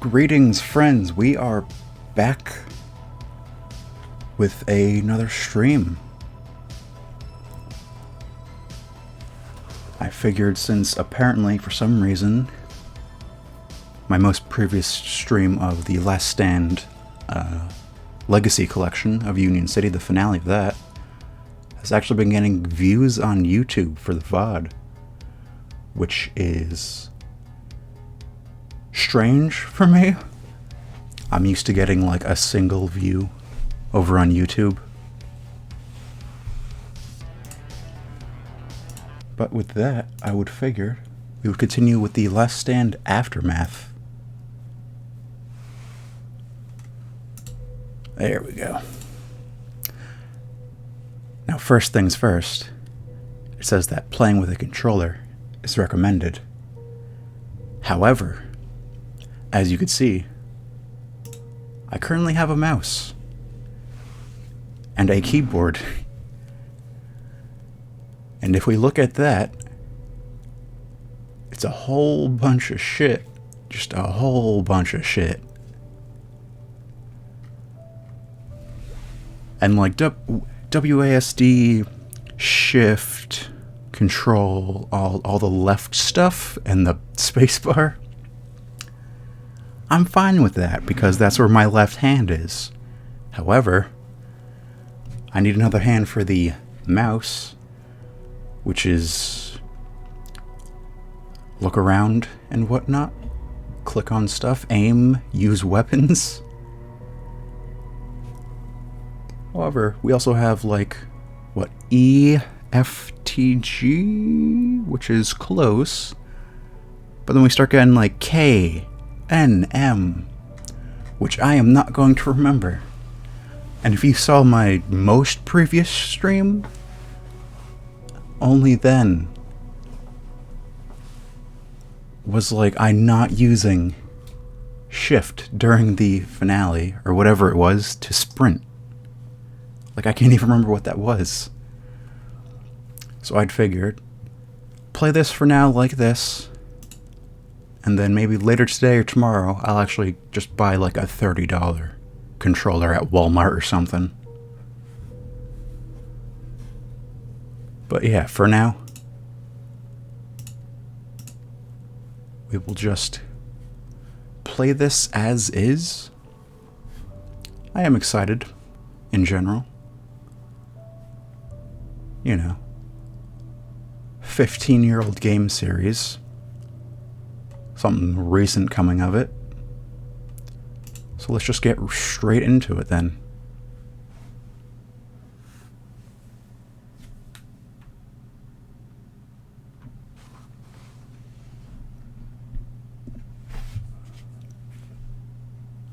Greetings, friends. We are back with another stream. I figured since apparently, for some reason, my most previous stream of the Last Stand Legacy Collection of Union City, the finale of that, has actually been getting views on YouTube for the VOD, which is strange for me. I'm used to getting like a single view over on YouTube. But with that, I would figure we would continue with the Last Stand Aftermath. There we go. Now, first things first, it says that playing with a controller is recommended. However, as you can see, I currently have a mouse and a keyboard. And if we look at that, it's a whole bunch of shit. Just a whole bunch of shit. And like WASD, Shift, Control, all the left stuff, and the spacebar, I'm fine with that because that's where my left hand is. However, I need another hand for the mouse, which is look around and whatnot, click on stuff, aim, use weapons. However, we also have like, what, EFTG, which is close, but then we start getting like K, N, M, which I am not going to remember. And if you saw my most previous stream, only then was like I not using shift during the finale or whatever it was to sprint. Like I can't even remember what that was. So I'd figured, play this for now like this, and then maybe later today or tomorrow I'll actually just buy like a $30 controller at Walmart or something. But yeah, for now, we will just play this as is. I am excited, in general. You know, 15-year-old game series. Something recent coming of it. So let's just get straight into it then.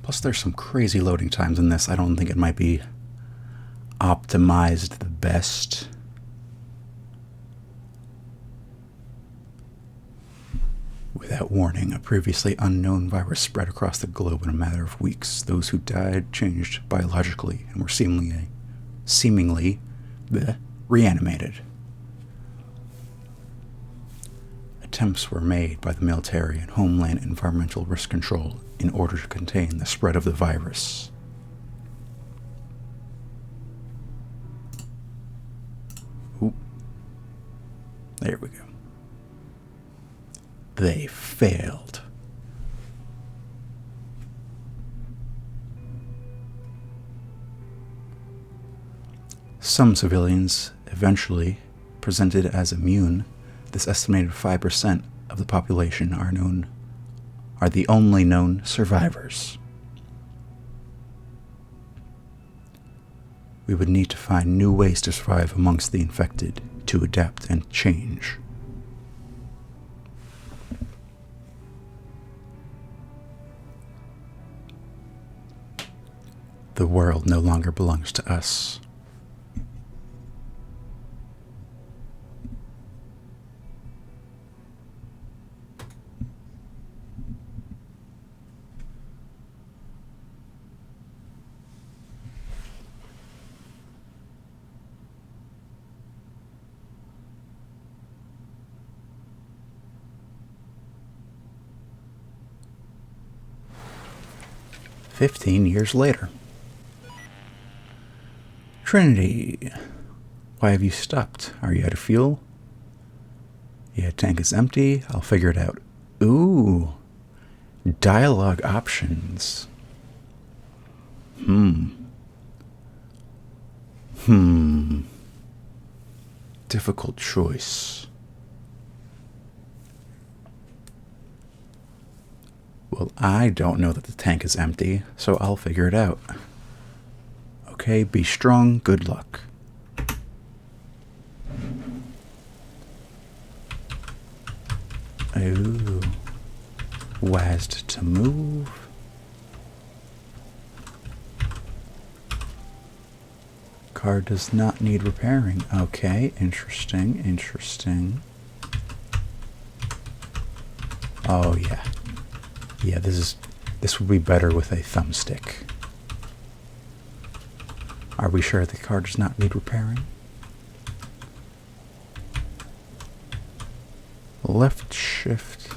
Plus there's some crazy loading times in this. I don't think it might be optimized the best. Without warning, a previously unknown virus spread across the globe in a matter of weeks. Those who died changed biologically and were seemingly reanimated. Attempts were made by the military and Homeland Environmental Risk Control in order to contain the spread of the virus. Ooh. There we go. They failed. Some civilians eventually presented as immune. This estimated 5% of the population are the only known survivors. We would need to find new ways to survive amongst the infected, to adapt and change. The world no longer belongs to us. 15 years later. Trinity, why have you stopped? Are you out of fuel? Yeah, tank is empty. I'll figure it out. Ooh. Dialogue options. Difficult choice. Well, I don't know that the tank is empty, so I'll figure it out. Okay, be strong. Good luck. Ooh. WASD to move. Car does not need repairing. Okay, interesting, interesting. Oh yeah. Yeah, this would be better with a thumbstick. Are we sure the car does not need repairing? Left shift.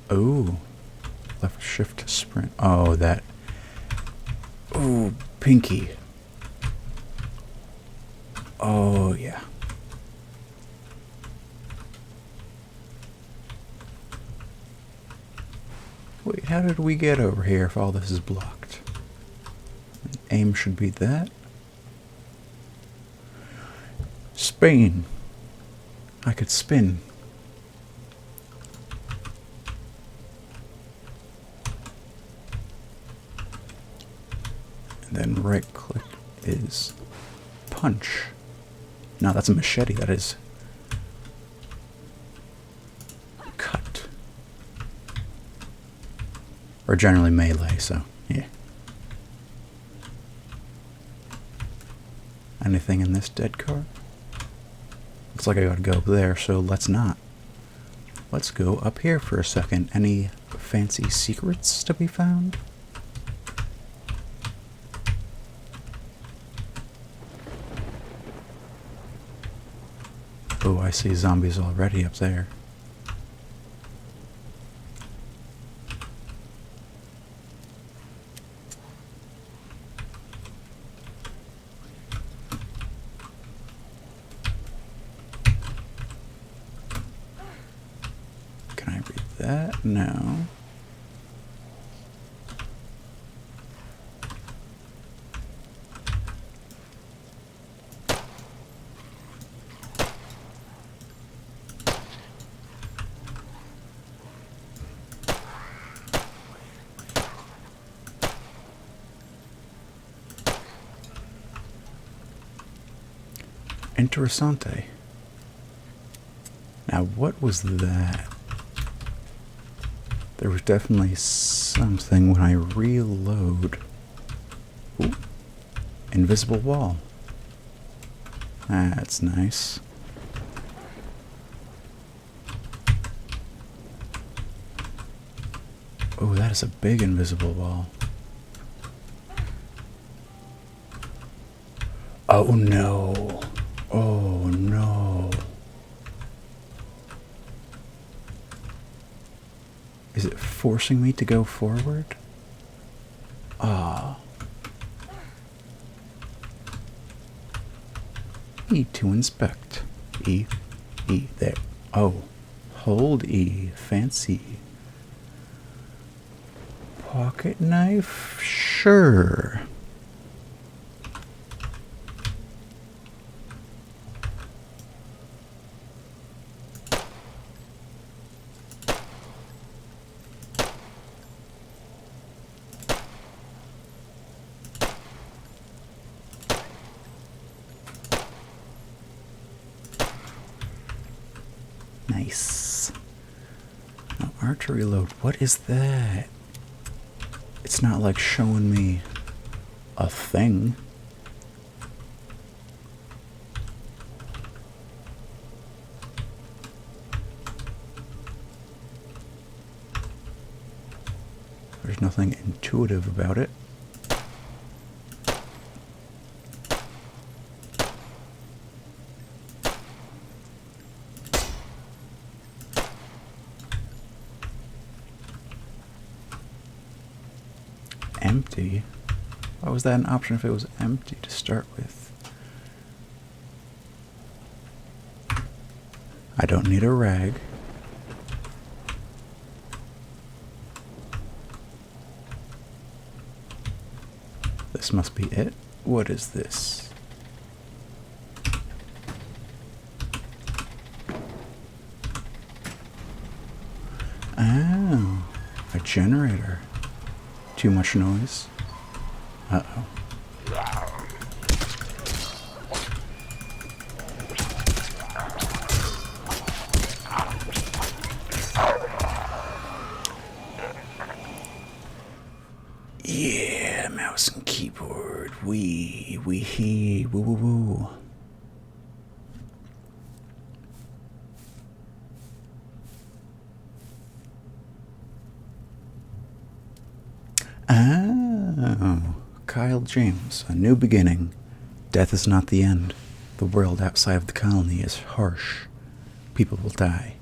Oh, left shift to sprint. Oh, that. Oh, pinky. Oh, yeah. Wait, how did we get over here if all this is blocked? Aim should be that. Spain. I could spin. And then right click is punch. No, that's a machete. That is cut. Or generally melee, so yeah. Anything in this dead car? Looks like I gotta go up there, so let's not. Let's go up here for a second. Any fancy secrets to be found? Oh, I see zombies already up there. Can I read that? No. Interessante. Now, what was that? There was definitely something when I reload. Ooh. Invisible wall. That's nice. Oh, that is a big invisible wall. Oh no. Oh no. Is it forcing me to go forward? Ah. E to inspect. E. E. There. Oh. Hold E. Fancy. Pocket knife? Sure. Nice. Now, archery load. What is that? It's not like showing me a thing. There's nothing intuitive about it. empty. Why was that an option if it was empty to start with? I don't need a rag. This must be it. What is this? Oh, a generator. Too much noise? Uh-oh. Yeah, mouse and keyboard. Wee, hee, woo, woo, woo. Oh, Kyle James, a new beginning. Death is not the end. The world outside of the colony is harsh. People will die.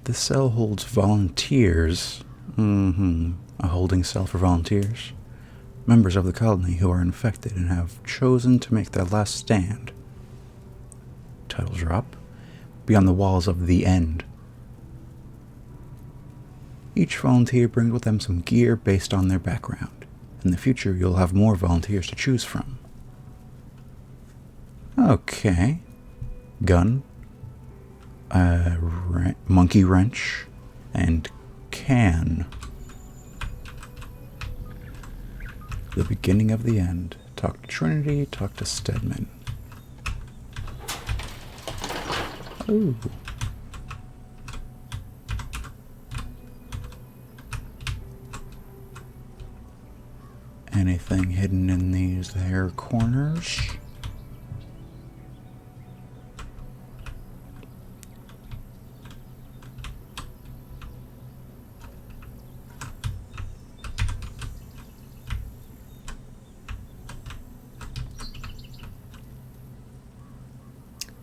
The cell holds volunteers. A holding cell for volunteers. Members of the colony who are infected and have chosen to make their last stand. Title drop. Beyond the walls of the end. Each volunteer brings with them some gear based on their background. In the future, you'll have more volunteers to choose from. Okay. Gun. Monkey wrench. And can. The beginning of the end. Talk to Trinity, talk to Stedman. Ooh. Anything hidden in these there corners?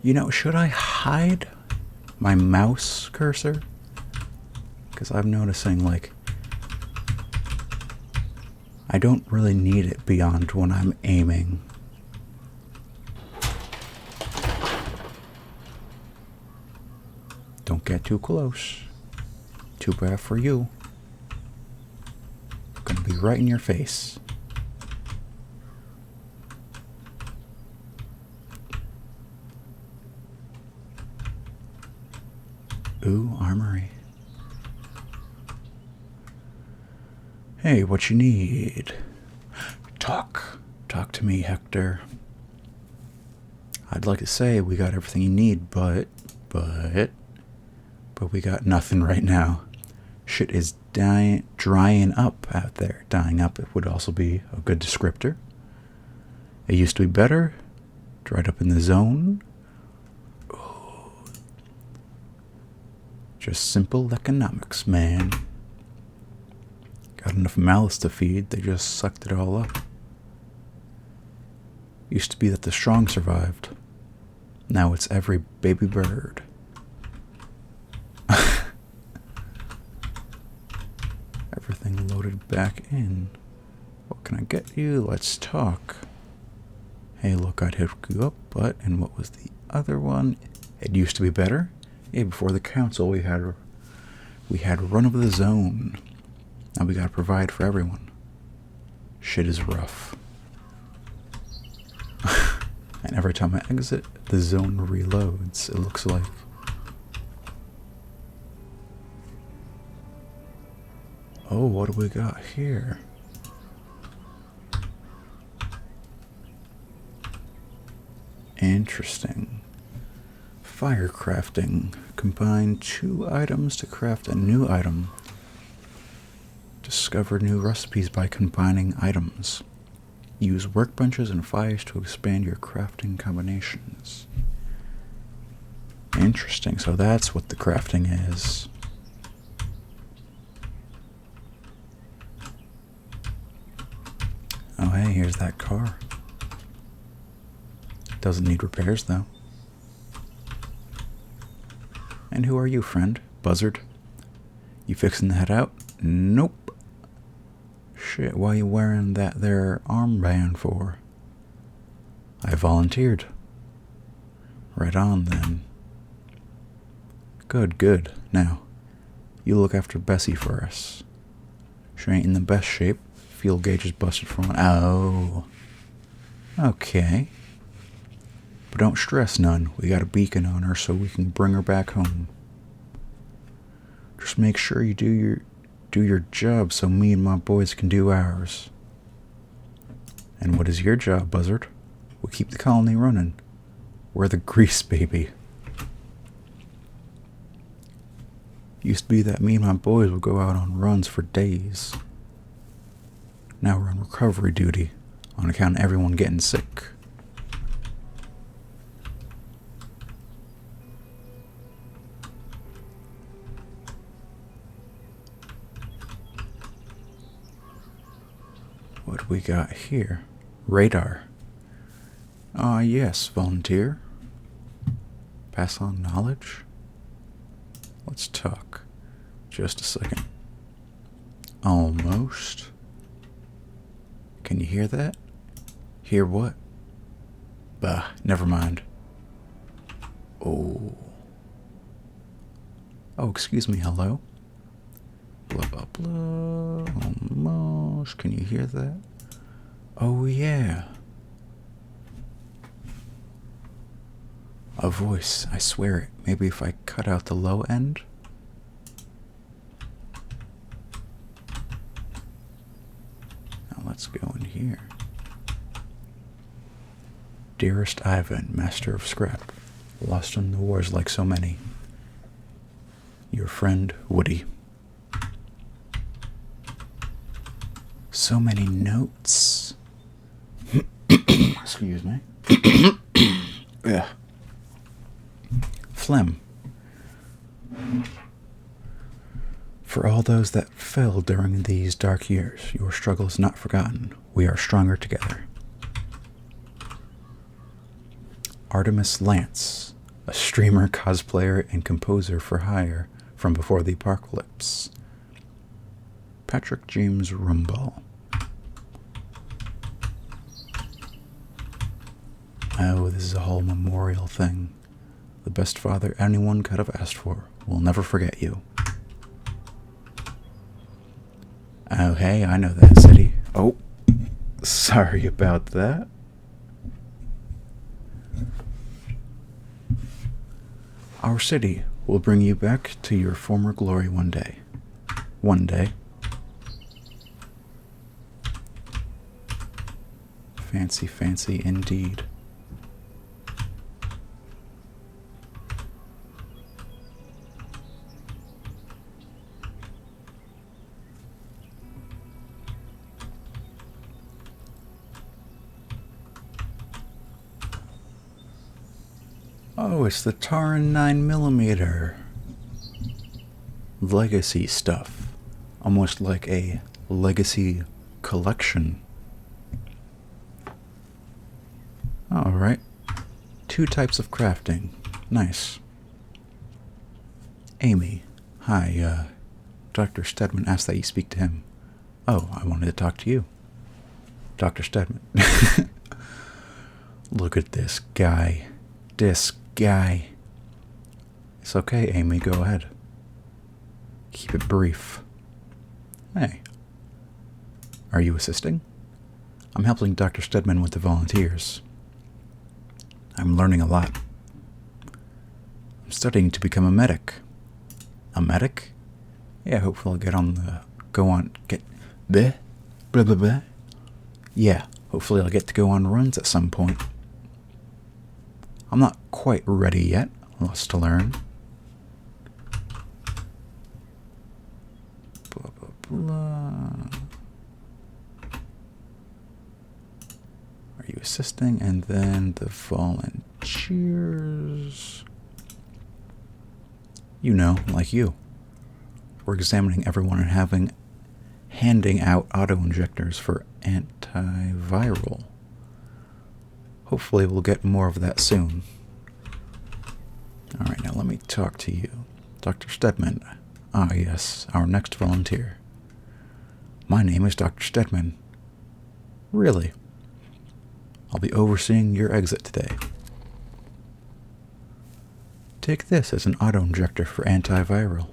You know, should I hide my mouse cursor? Because I'm noticing, like, I don't really need it beyond when I'm aiming. Don't get too close. Too bad for you. Gonna be right in your face. Ooh, armory. Hey, what you need? Talk to me, Hector. I'd like to say we got everything you need, but we got nothing right now. Shit is drying up out there. Dying up, it would also be a good descriptor. It used to be better. Dried up in the zone. Oh. Just simple economics, man. Got enough mouths to feed, they just sucked it all up. Used to be that the strong survived. Now it's every baby bird. Everything loaded back in. What can I get you? Let's talk. Hey, look, I'd hook you up, but, and what was the other one? It used to be better. Yeah, before the council, we had run of the zone. Now we gotta provide for everyone. Shit is rough. And every time I exit, the zone reloads, it looks like. Oh, what do we got here? Interesting. Fire crafting. Combine 2 items to craft a new item. Discover new recipes by combining items. Use workbenches and fires to expand your crafting combinations. Interesting, so that's what the crafting is. Oh hey, here's that car. Doesn't need repairs though. And who are you, friend? Buzzard? You fixing to head out? Nope. Shit, why you wearing that there armband for? I volunteered. Right on, then. Good, good. Now, you look after Bessie for us. She ain't in the best shape. Fuel gauge is busted for one. Oh. Okay. But don't stress none. We got a beacon on her so we can bring her back home. Just make sure you do your job so me and my boys can do ours. And what is your job, Buzzard? We'll keep the colony running. We're the grease baby. Used to be that me and my boys would go out on runs for days. Now we're on recovery duty on account of everyone getting sick. What do we got here? Radar. Ah, yes, volunteer. Pass on knowledge? Let's talk. Just a second. Almost. Can you hear that? Hear what? Bah, never mind. Oh. Oh, excuse me, hello? Blah, blah, blah. Almost. Can you hear that? Oh, yeah. A voice, I swear it. Maybe if I cut out the low end? Now let's go in here. Dearest Ivan, master of scrap, lost in the wars like so many. Your friend, Woody. So many notes. Excuse me. Yeah. Phlegm. For all those that fell during these dark years, your struggle is not forgotten. We are stronger together. Artemis Lance, a streamer, cosplayer, and composer for hire from before the apocalypse. Patrick James Rumball. Oh, this is a whole memorial thing. The best father anyone could have asked for. We'll never forget you. Oh, hey, I know that city. Oh, sorry about that. Our city will bring you back to your former glory one day. One day. Fancy, fancy indeed. Oh, it's the Taran 9mm. Legacy stuff. Almost like a legacy collection. Alright. 2 types of crafting. Nice. Amy. Hi, Dr. Stedman asked that you speak to him. Oh, I wanted to talk to you. Dr. Stedman. Look at this guy. This guy. It's okay, Amy, go ahead. Keep it brief. Hey. Are you assisting? I'm helping Dr. Stedman with the volunteers. I'm learning a lot. I'm studying to become a medic. A medic? Yeah, hopefully I'll get blah, blah, blah, blah. Yeah, hopefully I'll get to go on runs at some point. I'm not quite ready yet. Lots to learn. Blah, blah, blah. Are you assisting? And then the volunteers. You know, like you. We're examining everyone and handing out auto-injectors for antiviral. Hopefully we'll get more of that soon. Alright, now let me talk to you. Dr. Stedman. Ah, yes, our next volunteer. My name is Dr. Stedman. Really? I'll be overseeing your exit today. Take this as an auto-injector for antiviral.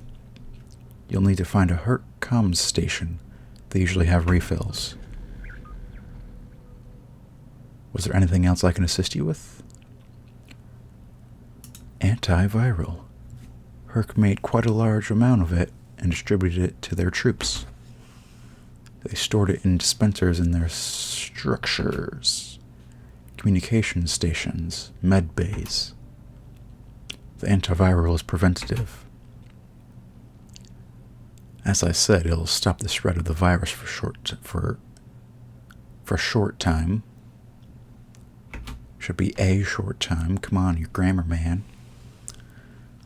You'll need to find a Herc comms station. They usually have refills. Was there anything else I can assist you with? Antiviral. Herc made quite a large amount of it and distributed it to their troops. They stored it in dispensers in their structures, communication stations, med bays. The antiviral is preventative. As I said, it'll stop the spread of the virus for a short time. Should be a short time. Come on, your grammar man.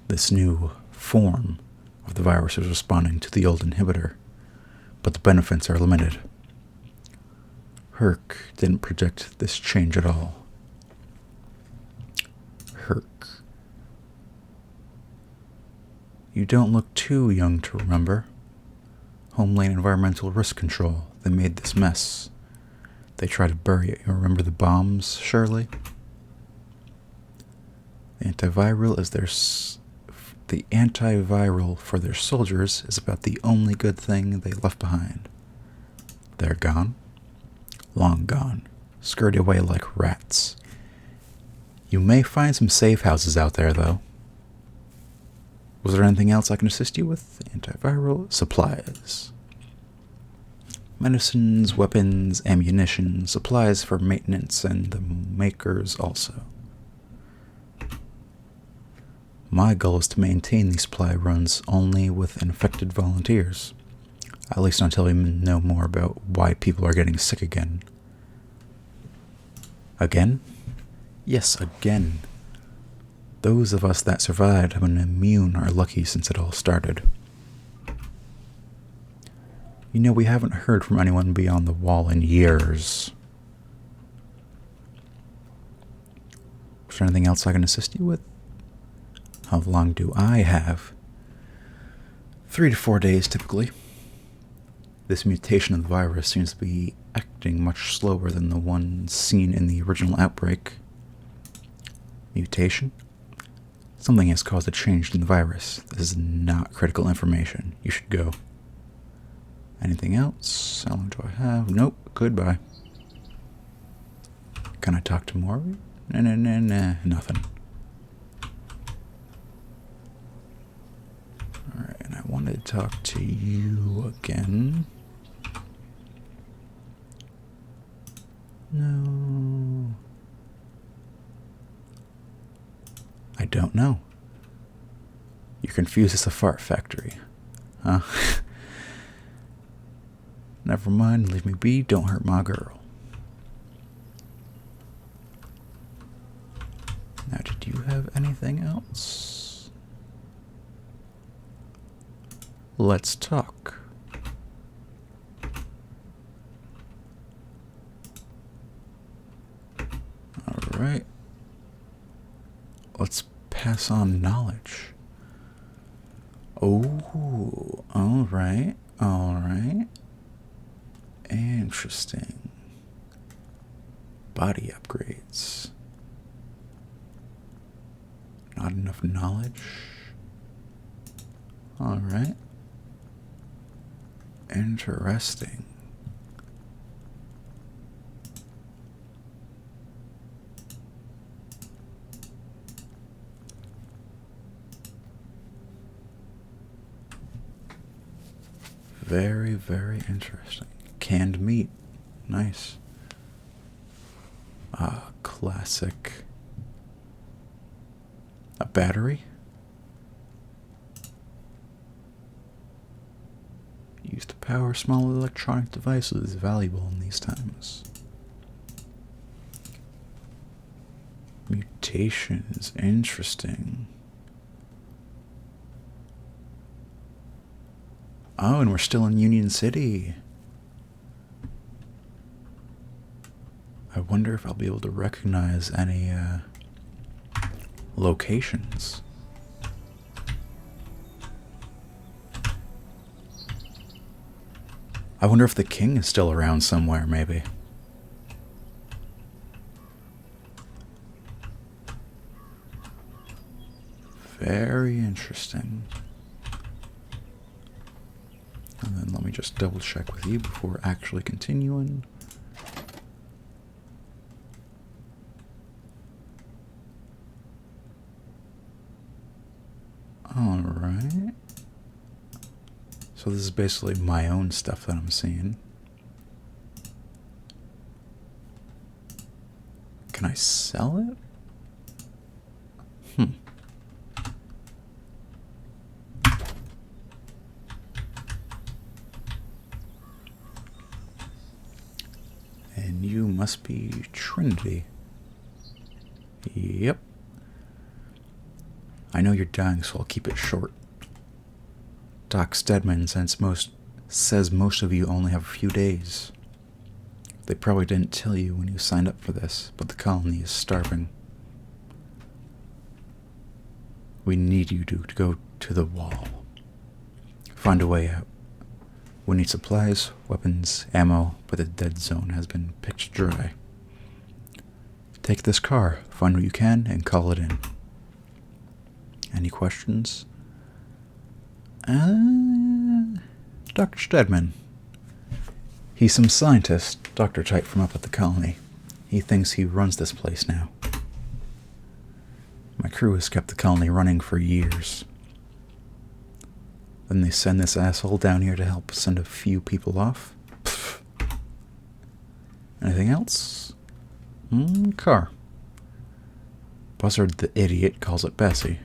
This new form of the virus is responding to the old inhibitor, but the benefits are limited. Herc didn't predict this change at all. Herc. You don't look too young to remember. Homeland Environmental Risk Control. They made this mess. They tried to bury it. You remember the bombs, Shirley? The antiviral for their soldiers is about the only good thing they left behind. They're gone. Long gone. Scurried away like rats. You may find some safe houses out there, though. Was there anything else I can assist you with? Antiviral supplies. Medicines, weapons, ammunition, supplies for maintenance, and the makers also. My goal is to maintain these supply runs only with infected volunteers. At least until we know more about why people are getting sick again. Again? Yes, again. Those of us that survived have been immune are lucky since it all started. You know, we haven't heard from anyone beyond the wall in years. Is there anything else I can assist you with? How long do I have? 3 to 4 days, typically. This mutation of the virus seems to be acting much slower than the one seen in the original outbreak. Mutation? Something has caused a change in the virus. This is not critical information. You should go. Anything else? How long do I have? Nope. Goodbye. Can I talk to Maury? Nah. Nothing. Alright, and I wanted to talk to you again. No. I don't know. You're confused as a fart factory. Huh? Never mind, leave me be, don't hurt my girl. Now, did you have anything else? Let's talk. Alright. Let's pass on knowledge. Oh, alright. Interesting. Body upgrades. Not enough knowledge. Alright. Interesting. Very, very interesting. Canned meat. Nice. Classic. A battery? Used to power small electronic devices, valuable in these times. Mutations. Interesting. Oh, and we're still in Union City. I wonder if I'll be able to recognize any locations. I wonder if the king is still around somewhere, maybe. Very interesting. And then let me just double check with you before actually continuing. Alright. So this is basically my own stuff that I'm seeing. Can I sell it? And you must be Trinity. Yep. I know you're dying, so I'll keep it short. Doc Stedman says most of you only have a few days. They probably didn't tell you when you signed up for this, but the colony is starving. We need you to go to the wall. Find a way out. We need supplies, weapons, ammo, but the dead zone has been picked dry. Take this car, find what you can, and call it in. Any questions? Dr. Stedman. He's some scientist, doctor type from up at the colony. He thinks he runs this place now. My crew has kept the colony running for years. Then they send this asshole down here to help send a few people off. Pfft. Anything else? Car. Buzzard the idiot calls it Bessie.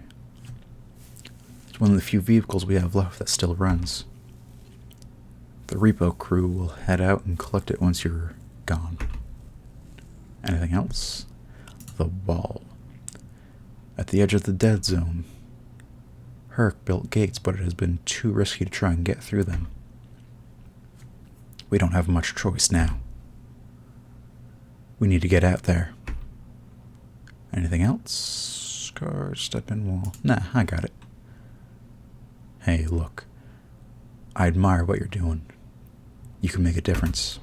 It's one of the few vehicles we have left that still runs. The repo crew will head out and collect it once you're gone. Anything else? The wall. At the edge of the dead zone. Herc built gates, but it has been too risky to try and get through them. We don't have much choice now. We need to get out there. Anything else? Car, Stedman wall. Nah, I got it. Hey, look. I admire what you're doing. You can make a difference.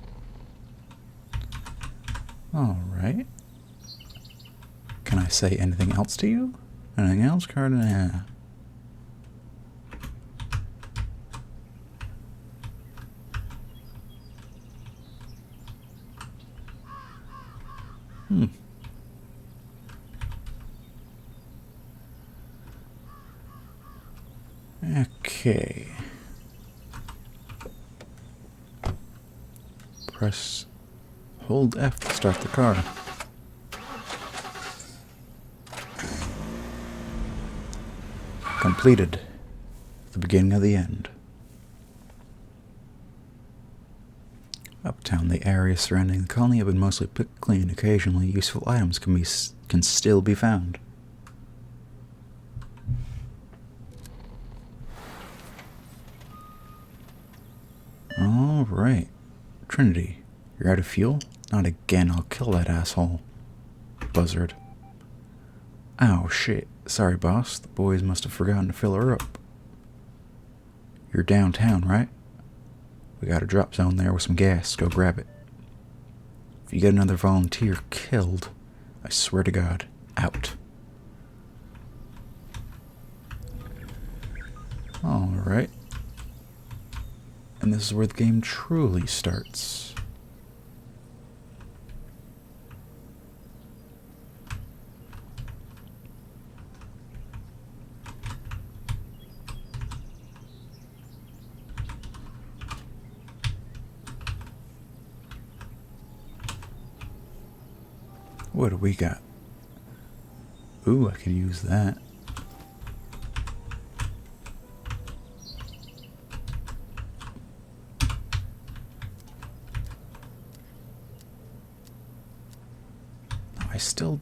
Alright. Can I say anything else to you? Anything else, Card? Yeah. Okay. Hold F to start the car. Completed. The beginning of the end. Uptown, the areas surrounding the colony have been mostly picked clean. Occasionally, useful items can still be found. All right, Trinity, you're out of fuel? Not again! I'll kill that asshole. Buzzard. Oh shit! Sorry, boss. The boys must have forgotten to fill her up. You're downtown, right? We got a drop zone there with some gas. Go grab it. If you get another volunteer killed, I swear to God, out. Alright. And this is where the game truly starts. What do we got? Ooh, I could use that. I still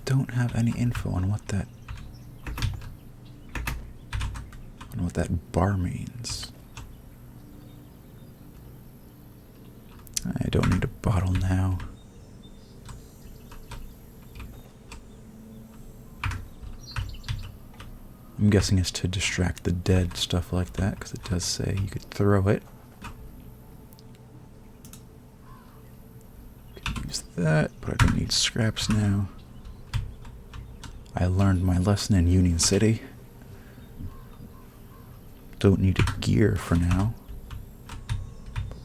don't have any info on what that bar means. I don't need a bottle now. I'm guessing it's to distract the dead, stuff like that, because it does say you could throw it. that, but I don't need scraps now. I learned my lesson in Union City. Don't need a gear for now.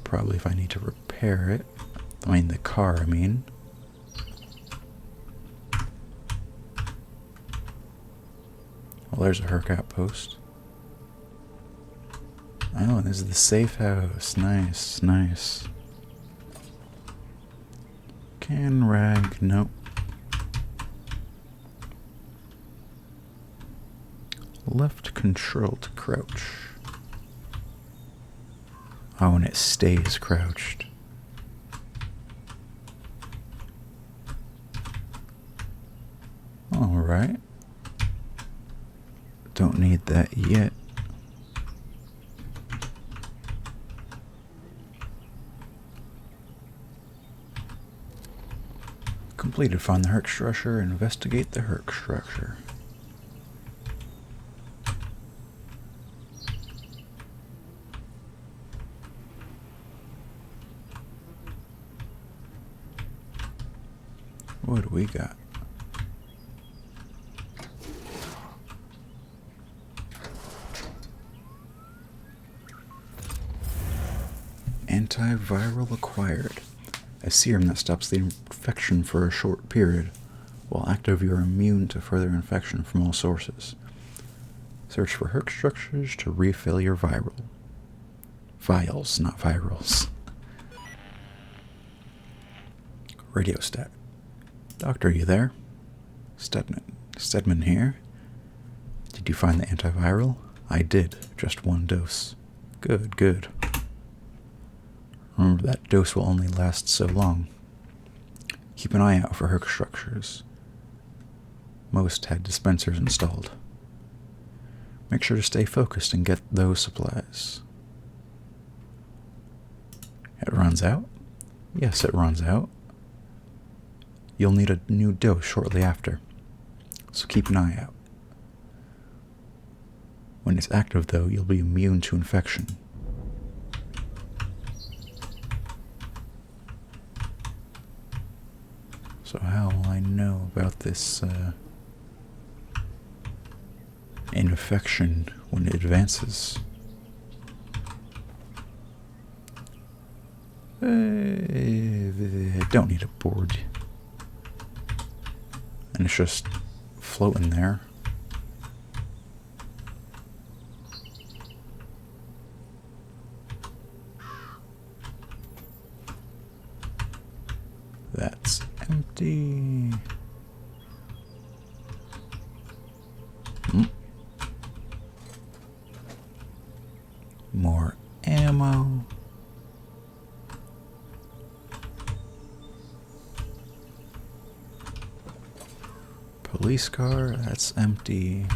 Probably if I need to repair it. I mean the car, I mean. Well, there's a Herc outpost. Oh, this is the safe house. Nice, nice. Can rag, nope. Left control to crouch. Oh, and it stays crouched. Alright. Don't need that yet. Completed. Find the Herc structure and investigate the Herc structure. What do we got? Antiviral acquired. A serum that stops the infection for a short period. While active, you are immune to further infection from all sources. Search for Herc structures to refill your vials, not virals. Radio stat. Doctor, you there? Stedman here. Did you find the antiviral? I did. Just one dose. Good, good. Remember, that dose will only last so long. Keep an eye out for Herc structures. Most had dispensers installed. Make sure to stay focused and get those supplies. It runs out? Yes, it runs out. You'll need a new dose shortly after, so keep an eye out. When it's active, though, you'll be immune to infection. So how will I know about this infection when it advances? I don't need a board. And it's just floating there. That's empty. More ammo. Police car, that's empty.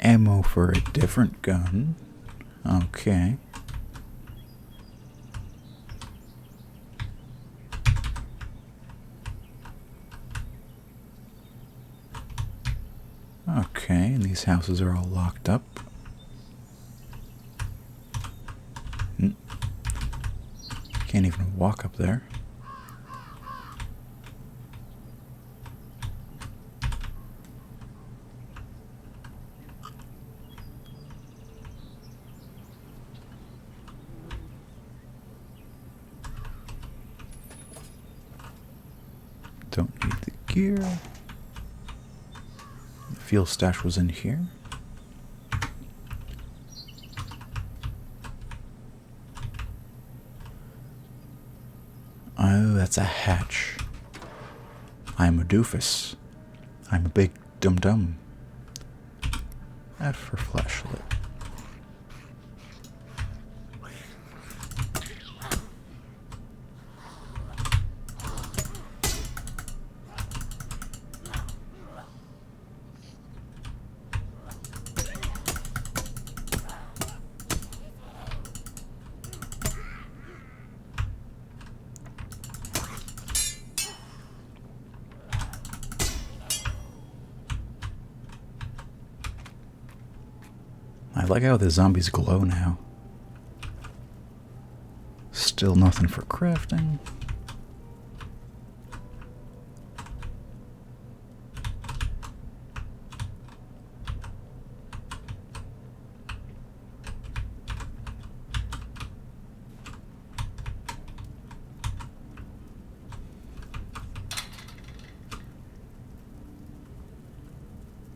Ammo for a different gun. Okay. Okay, and these houses are all locked up. Can't even walk up there. Don't need the gear. The fuel stash was in here. Oh, that's a hatch. I'm a doofus. I'm a big dum-dum. Add for flashlight. I like how the zombies glow now. Still nothing for crafting.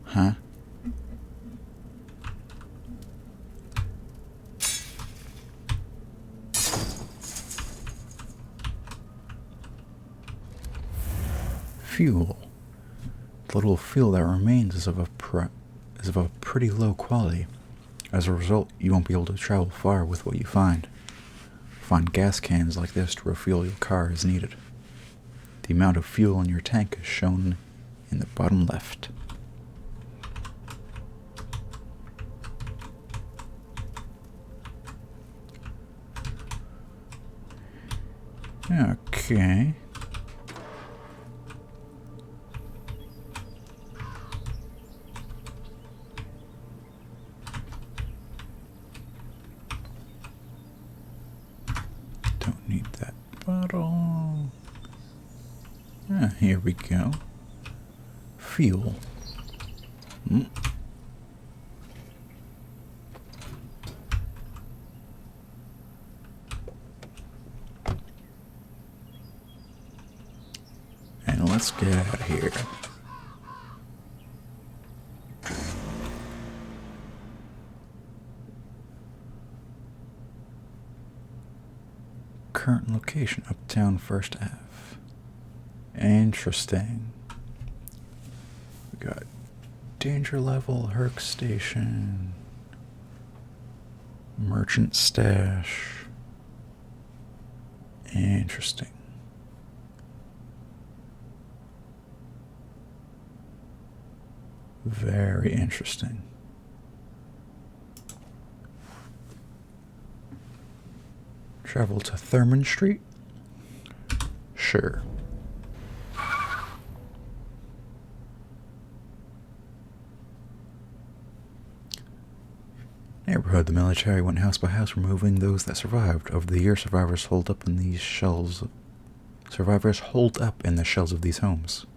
Huh? Fuel. The little fuel that remains is of a pretty low quality. As a result, you won't be able to travel far with what you find. Find gas cans like this to refuel your car as needed. The amount of fuel in your tank is shown in the bottom left. Okay. Don't need that bottle. Here we go. Fuel. And let's get out of here. Current location, Uptown First Ave. Interesting. We got Danger Level, Herc Station, Merchant Stash. Interesting. Very interesting. Travel to Thurman Street? Sure. Neighborhood. The military went house by house removing those that survived. Over the years, survivors holed up in the shells of these homes.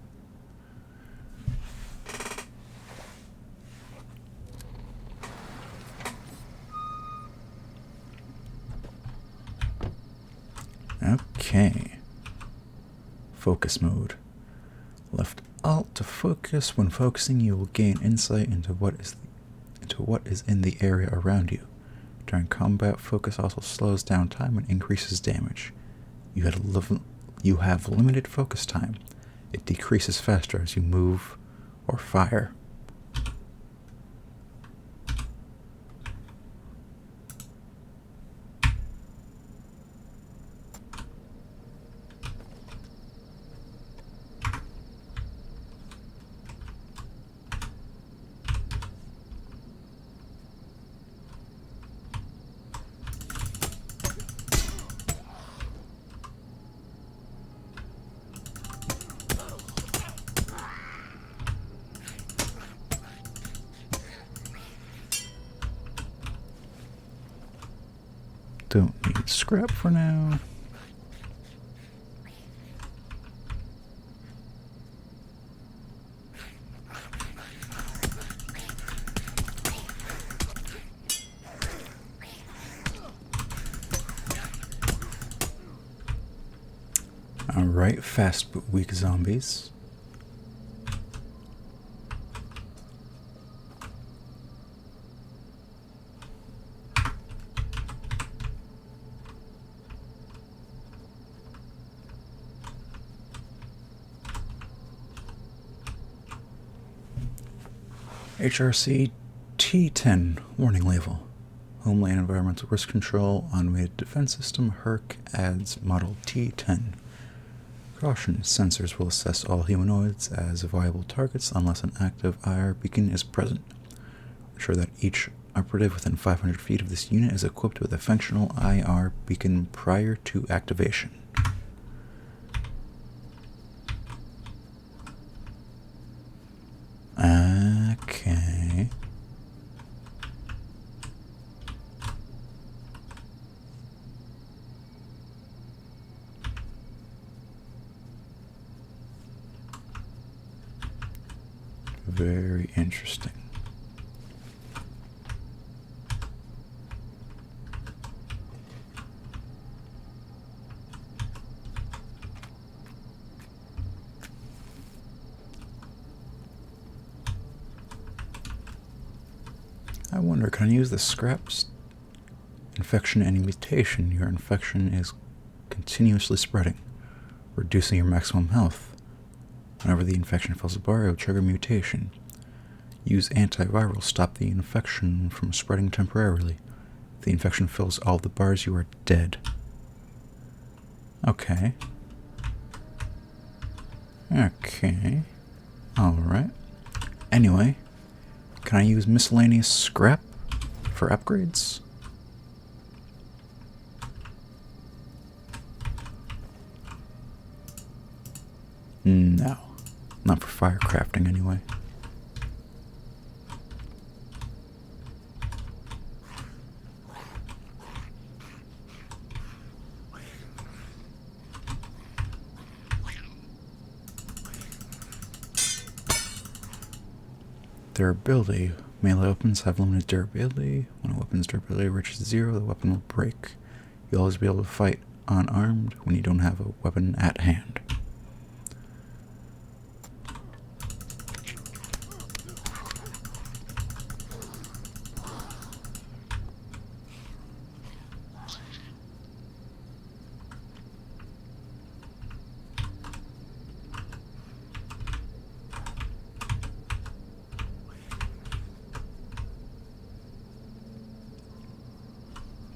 Okay. Focus mode. Left Alt to focus. When focusing, you will gain insight into what is in the area around you. During combat, focus also slows down time and increases damage. You have limited focus time. It decreases faster as you move or fire. Don't need scrap for now. Alright, fast but weak zombies. HRC T10 warning label. Homeland Environmental Risk Control Automated Defense System HERC adds Model T10. Caution, sensors will assess all humanoids as viable targets unless an active IR beacon is present. Ensure that each operative within 500 feet of this unit is equipped with a functional IR beacon prior to activation. Okay. very interesting. I wonder, can I use the scraps? Infection and mutation. Your infection is continuously spreading, reducing your maximum health. Whenever the infection fills a bar, it will trigger mutation. Use antiviral. Stop the infection from spreading temporarily. If the infection fills all the bars, you are dead. Okay. Okay. Alright. Anyway, can I use miscellaneous scrap for upgrades? No. Not for fire crafting, anyway. Durability. Melee weapons have limited durability. When a weapon's durability reaches 0, the weapon will break. You'll always be able to fight unarmed when you don't have a weapon at hand.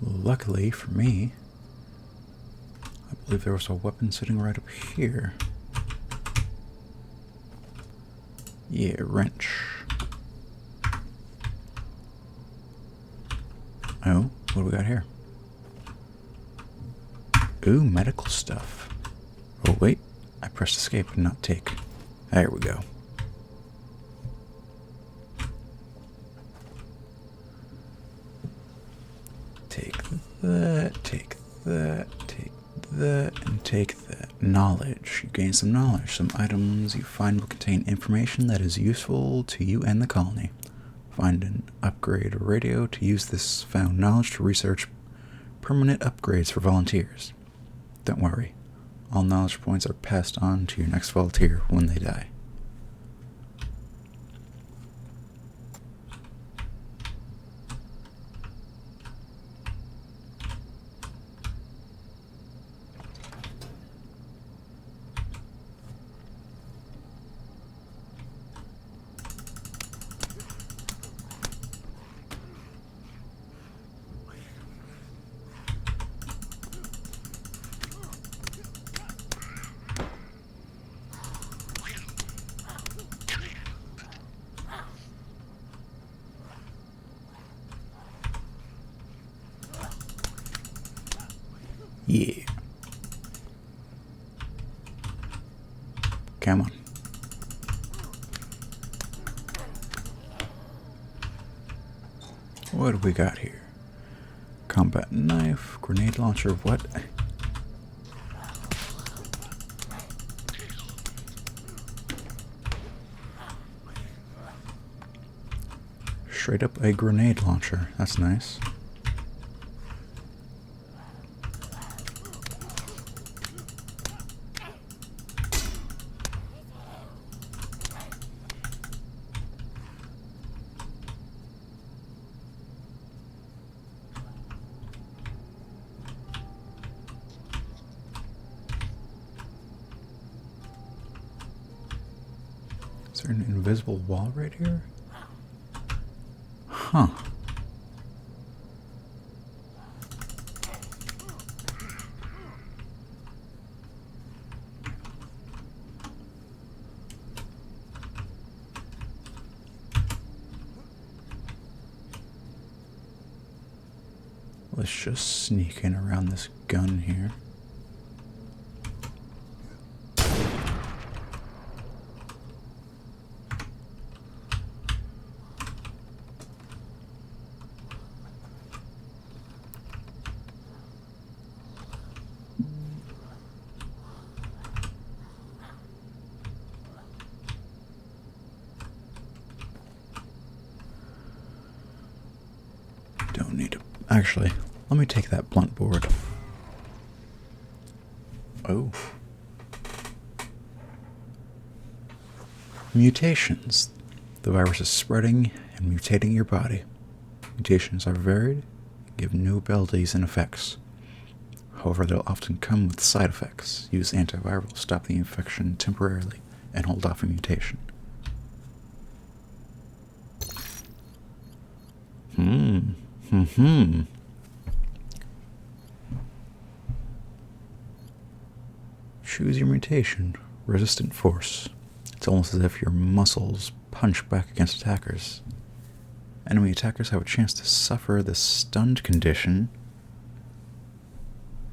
Luckily for me, I believe there was a weapon sitting right up here. Yeah, wrench. Oh, what do we got here? Ooh, medical stuff. Oh, wait. I pressed escape and not take. There we go. Take that, take that, take that, and take that. Knowledge. You gain some knowledge. Some items you find will contain information that is useful to you and the colony. Find an upgrade radio to use this found knowledge to research permanent upgrades for volunteers. Don't worry. All knowledge points are passed on to your next volunteer when they die. Yeah. Come on. What do we got here? Combat knife, grenade launcher, what? Straight up a grenade launcher. That's nice. Is there an invisible wall right here? Huh. Let's just sneak in around this gun here. don't need to... Actually, let me take that blunt board. Oh. Mutations. The virus is spreading and mutating your body. Mutations are varied, give new abilities and effects. However, they'll often come with side effects. Use antiviral to stop the infection temporarily and hold off a mutation. Choose your mutation. Resistant force. It's almost as if your muscles punch back against attackers. Enemy attackers have a chance to suffer the stunned condition,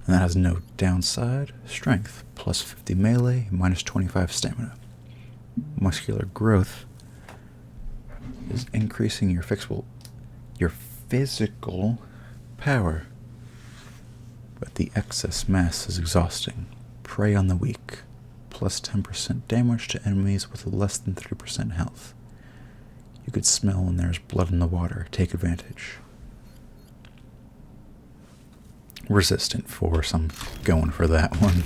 and that has no downside. Strength, plus 50 melee, minus 25 stamina. Muscular growth is increasing your physical power, but the excess mass is exhausting. Prey on the weak, plus 10% damage to enemies with less than 3% health. You could smell when there's blood in the water. Take advantage. Resistant force, I'm going for that one.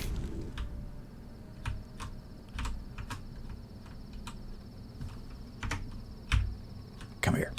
Come here.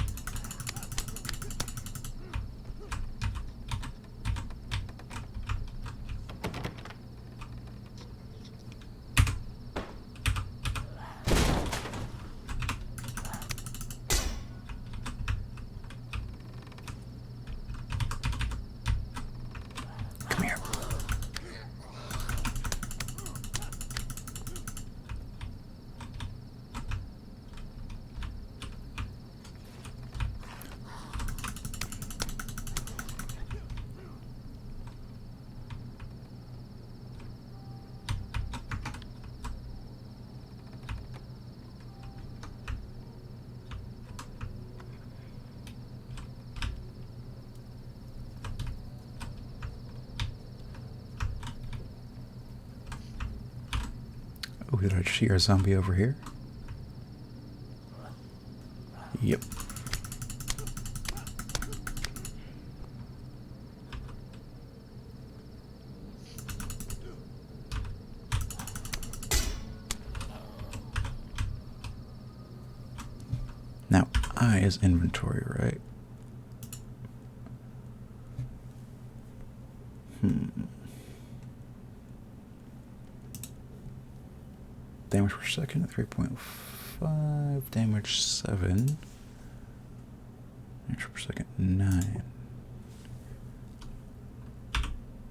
Oh, did I just see our zombie over here? Yep. Now, I is inventory, right? Damage per second, 3.5. Damage 7. Damage per second, 9.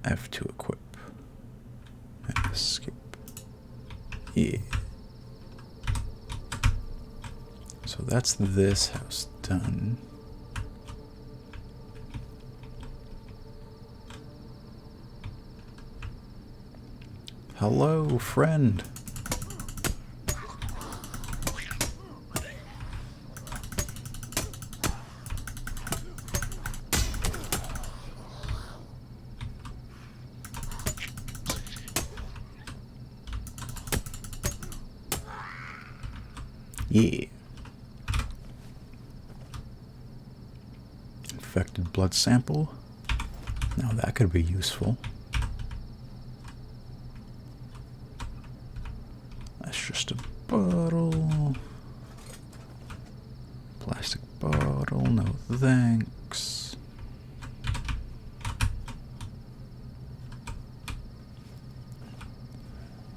F to equip. And escape. Yeah. So that's this house done. Hello, friend. Yeah. Infected blood sample. Now that could be useful. That's just a bottle. Plastic bottle, no thanks.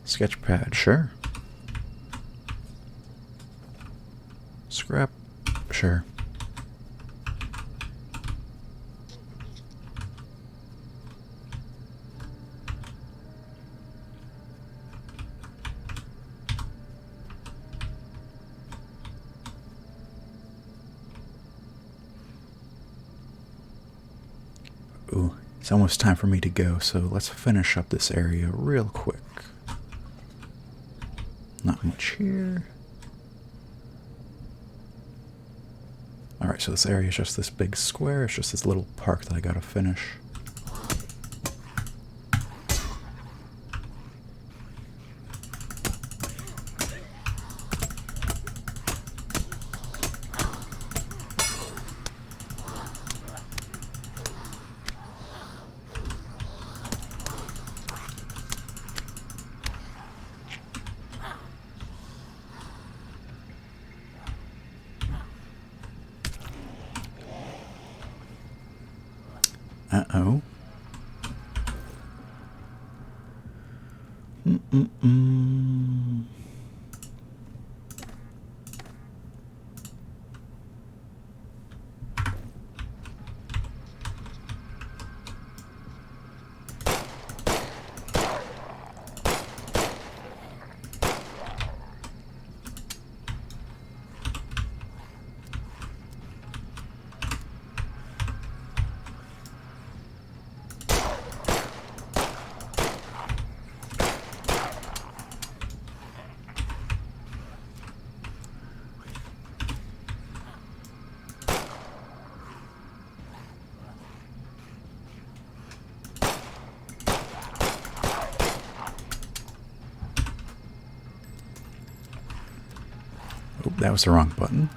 Sketch pad, sure. Scrap, sure. Ooh, it's almost time for me to go, so let's finish up this area real quick. Not much here. Alright, so this area is just this big square. It's just this little park that I gotta finish. Uh-oh. Oh, that was the wrong button.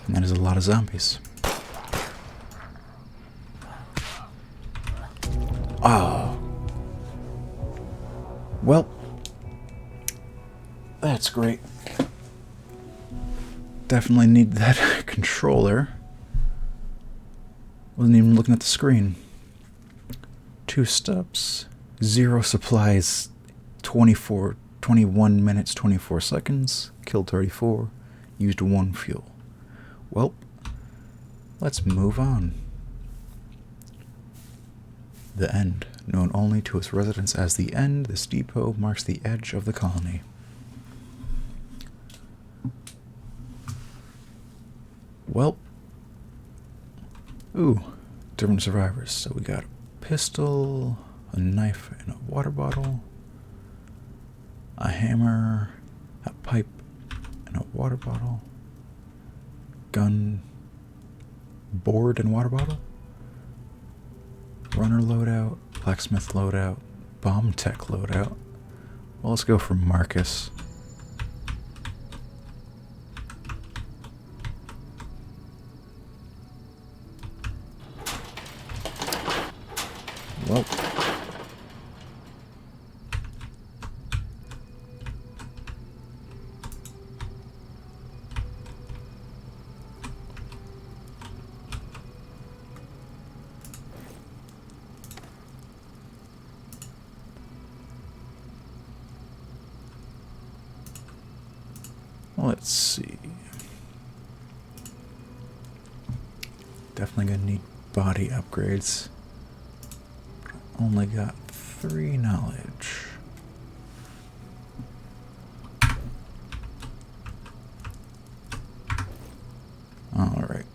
And that is a lot of zombies. Oh. Well, that's great. Definitely need that controller. Wasn't even looking at the screen. 2 steps, 0 supplies, 21 minutes, 24 seconds, killed 34, used 1 fuel. Well, let's move on. The End. Known only to its residents as the End, this depot marks the edge of the colony. Well, ooh, different survivors. So we got a pistol, a knife, and a water bottle, a hammer, a pipe, and a water bottle, gun, board, and water bottle, runner loadout, blacksmith loadout, bomb tech loadout. Well, let's go for Marcus. Well, let's see. Definitely gonna need body upgrades. Only got 3 knowledge. Alright.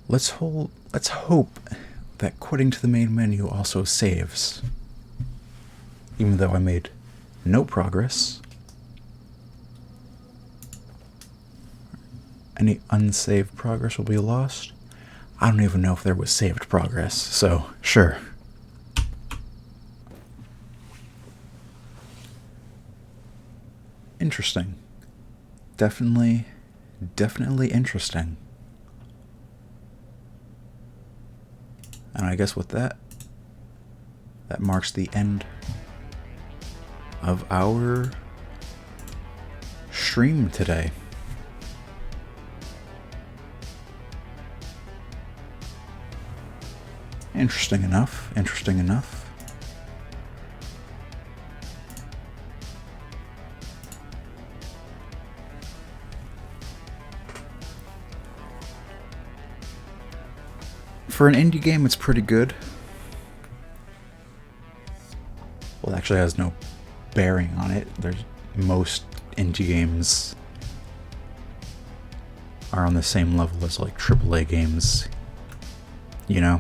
Let's hope that quitting to the main menu also saves. Even though I made no progress. Any unsaved progress will be lost. I don't even know if there was saved progress, so sure. Interesting. Definitely interesting. And I guess with that marks the end of our stream today. Interesting enough. For an indie game, it's pretty good. Well, it actually has no bearing on it. Most indie games are on the same level as like AAA games, you know?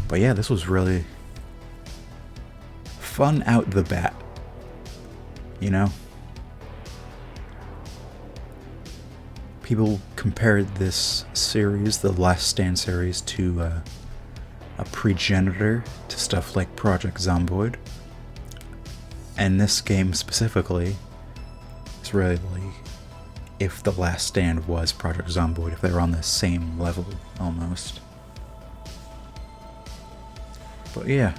But yeah, this was really fun out the bat, you know? People compared this series, the Last Stand series, to a progenitor to stuff like Project Zomboid. And this game specifically is really if The Last Stand was Project Zomboid, if they were on the same level almost. But yeah,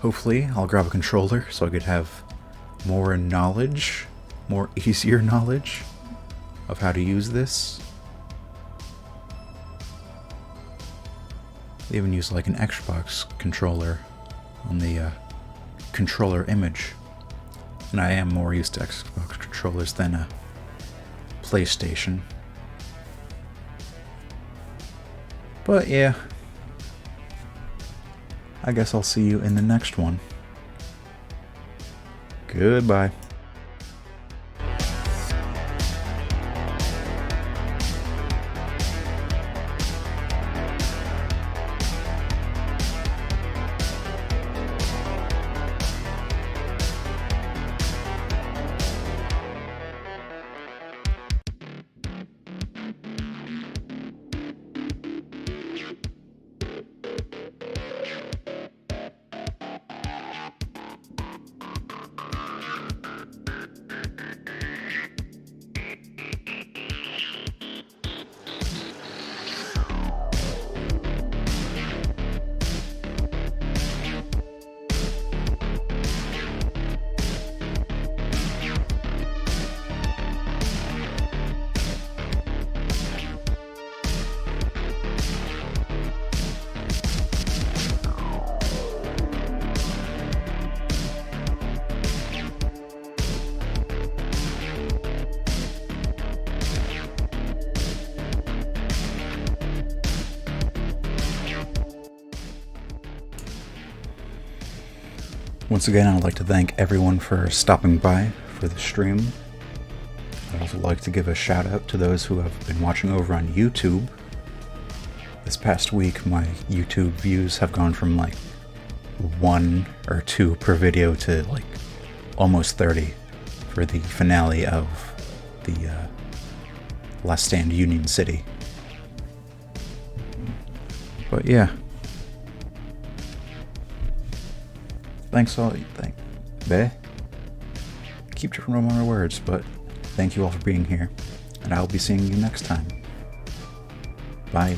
hopefully I'll grab a controller so I could have more knowledge, more easier knowledge of how to use this. They even use like an Xbox controller on the controller image. And I am more used to Xbox controllers than a PlayStation. But yeah, I guess I'll see you in the next one. Goodbye. Once again, I'd like to thank everyone for stopping by for the stream. I'd also like to give a shout out to those who have been watching over on YouTube. This past week, my YouTube views have gone from like 1 or 2 per video to like almost 30 for the finale of the Last Stand Union City. But yeah. Thanks all. Keep tripping over my words, but thank you all for being here, and I'll be seeing you next time. Bye.